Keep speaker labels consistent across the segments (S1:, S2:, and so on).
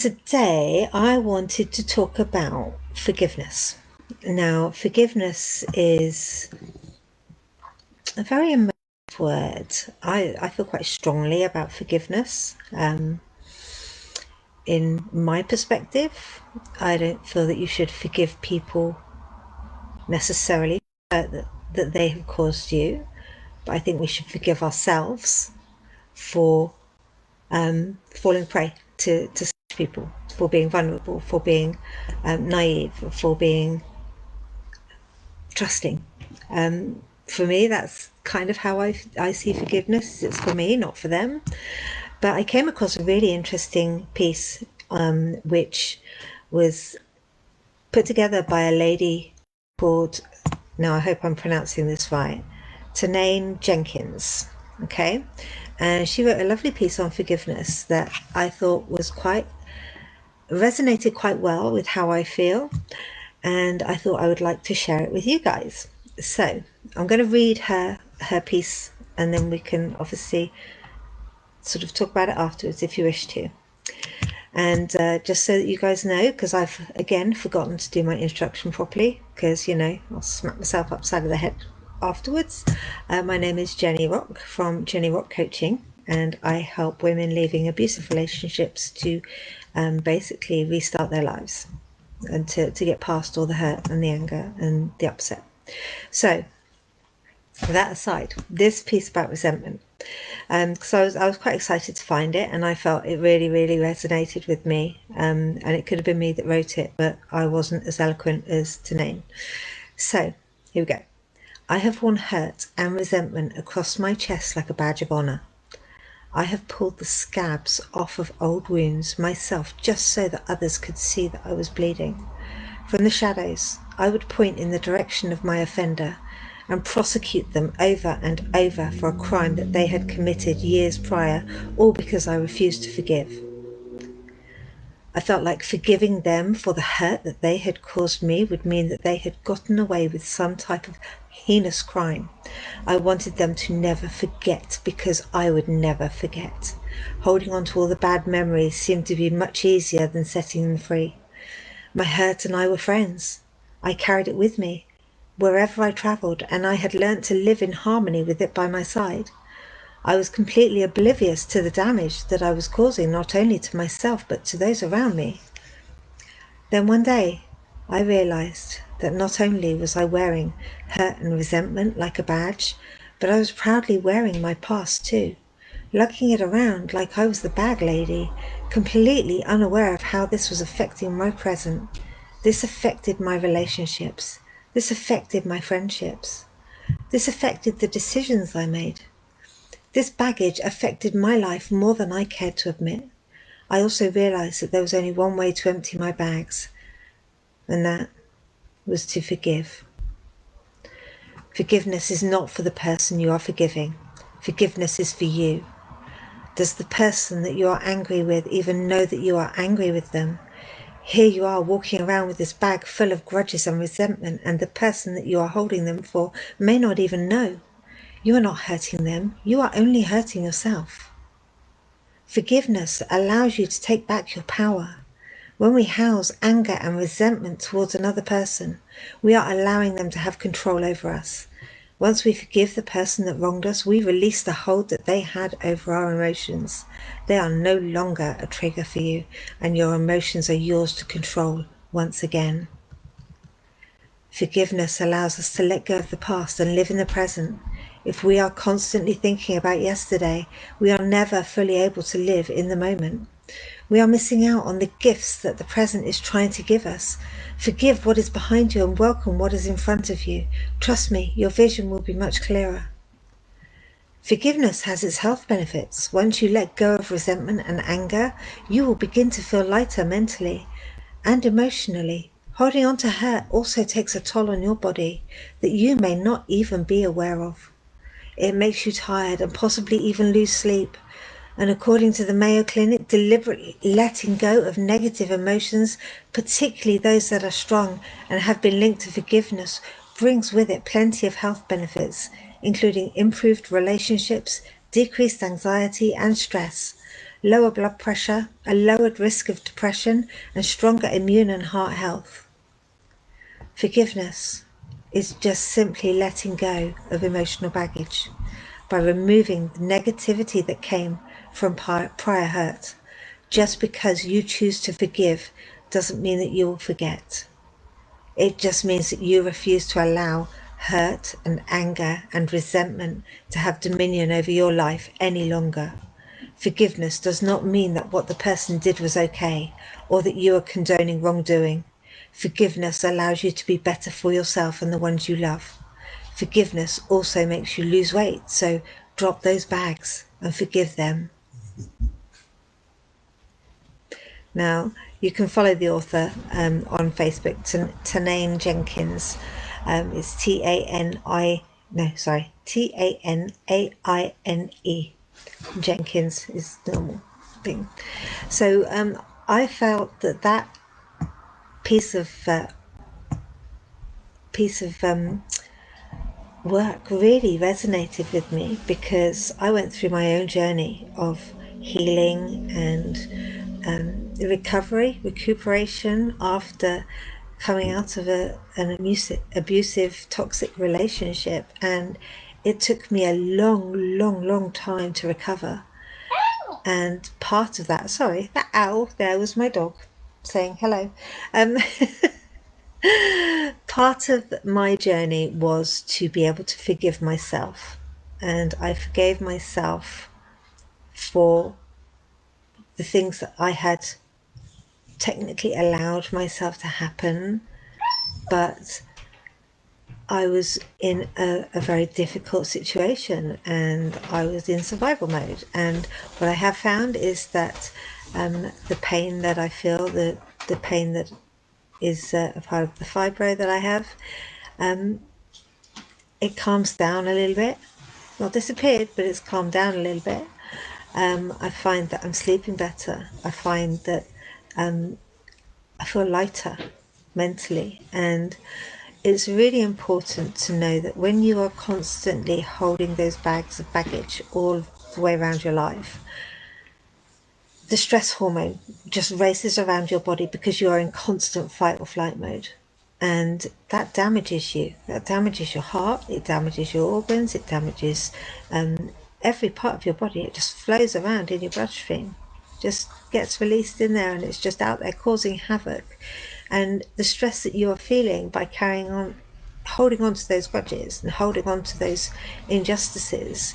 S1: Today, I wanted to talk about forgiveness. Now, forgiveness is a very emotive word. I feel quite strongly about forgiveness. In my perspective, I don't feel that you should forgive people necessarily that they have caused you, but I think we should forgive ourselves for falling prey to such people, for being vulnerable, for being naive, for being trusting. For me, that's kind of how I see forgiveness. It's for me, not for them. But I came across a really interesting piece, which was put together by a lady called, now I hope I'm pronouncing this right, Tanaine Jenkins. Okay. And she wrote a lovely piece on forgiveness that I thought resonated quite well with how I feel. And I thought I would like to share it with you guys. So I'm going to read her piece, and then we can obviously sort of talk about it afterwards if you wish to. And just so that you guys know, because I've again forgotten to do my introduction properly, because I'll smack myself upside of the head afterwards. My name is Jenny Rock from Jenny Rock Coaching, and I help women leaving abusive relationships to basically restart their lives and to get past all the hurt and the anger and the upset. So that aside, this piece about resentment, because I was quite excited to find it, and I felt it really resonated with me, and it could have been me that wrote it, but I wasn't as eloquent as Tanaine. So here we go. I have worn hurt and resentment across my chest like a badge of honor. I have pulled the scabs off of old wounds myself just so that others could see that I was bleeding. From the shadows, I would point in the direction of my offender and prosecute them over and over for a crime that they had committed years prior, all because I refused to forgive. I felt like forgiving them for the hurt that they had caused me would mean that they had gotten away with some type of heinous crime. I wanted them to never forget because I would never forget. Holding on to all the bad memories seemed to be much easier than setting them free. My hurt and I were friends. I carried it with me wherever I travelled, and I had learnt to live in harmony with it by my side. I was completely oblivious to the damage that I was causing not only to myself but to those around me. Then one day I realised that not only was I wearing hurt and resentment like a badge, but I was proudly wearing my past too, lugging it around like I was the bag lady, completely unaware of how this was affecting my present. This affected my relationships. This affected my friendships. This affected the decisions I made. This baggage affected my life more than I cared to admit. I also realised that there was only one way to empty my bags, and that was to forgive. Forgiveness is not for the person you are forgiving. Forgiveness is for you. Does the person that you are angry with even know that you are angry with them? Here you are walking around with this bag full of grudges and resentment, and the person that you are holding them for may not even know. You are not hurting them. You are only hurting yourself. Forgiveness allows you to take back your power. When we house anger and resentment towards another person, we are allowing them to have control over us. Once we forgive the person that wronged us, we release the hold that they had over our emotions. They are no longer a trigger for you, and your emotions are yours to control once again. Forgiveness allows us to let go of the past and live in the present. If we are constantly thinking about yesterday, we are never fully able to live in the moment. We are missing out on the gifts that the present is trying to give us. Forgive what is behind you and welcome what is in front of you. Trust me, your vision will be much clearer. Forgiveness has its health benefits. Once you let go of resentment and anger, you will begin to feel lighter mentally and emotionally. Holding on to hurt also takes a toll on your body that you may not even be aware of. It makes you tired and possibly even lose sleep. And according to the Mayo Clinic, deliberately letting go of negative emotions, particularly those that are strong and have been linked to forgiveness, brings with it plenty of health benefits, including improved relationships, decreased anxiety and stress. lower blood pressure, a lowered risk of depression, and stronger immune and heart health. Forgiveness is just simply letting go of emotional baggage by removing the negativity that came from prior hurt. Just because you choose to forgive doesn't mean that you will forget. It just means that you refuse to allow hurt and anger and resentment to have dominion over your life any longer. Forgiveness does not mean that what the person did was okay or that you are condoning wrongdoing. Forgiveness allows you to be better for yourself and the ones you love. Forgiveness also makes you lose weight, so drop those bags and forgive them. Now, you can follow the author on Facebook, Tanane Jenkins. It's Tanaine. Jenkins is the normal thing. So I felt that piece of work really resonated with me, because I went through my own journey of healing and recuperation after coming out of an abusive, toxic relationship, and it took me a long time to recover. And part of that, sorry, that owl there was my dog saying hello. Part of my journey was to be able to forgive myself, and I forgave myself for the things that I had technically allowed myself to happen, but I was in a very difficult situation and I was in survival mode. And what I have found is that the pain that I feel, the pain that is a part of the fibro that I have, it calms down a little bit. Not disappeared, but it's calmed down a little bit. I find that I'm sleeping better. I find that I feel lighter mentally, and it's really important to know that when you are constantly holding those bags of baggage all the way around your life, the stress hormone just races around your body because you are in constant fight or flight mode. And that damages you. That damages your heart, it damages your organs, it damages every part of your body. It just flows around in your bloodstream, just gets released in there, and it's just out there causing havoc. And the stress that you are feeling by carrying on, holding on to those grudges and holding on to those injustices,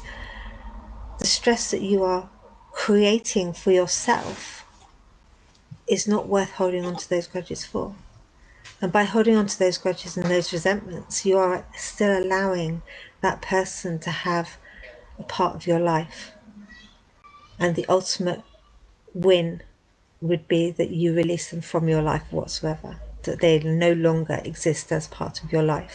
S1: the stress that you are creating for yourself is not worth holding on to those grudges for. And by holding on to those grudges and those resentments, you are still allowing that person to have a part of your life. And the ultimate win would be that you release them from your life whatsoever, that they no longer exist as part of your life.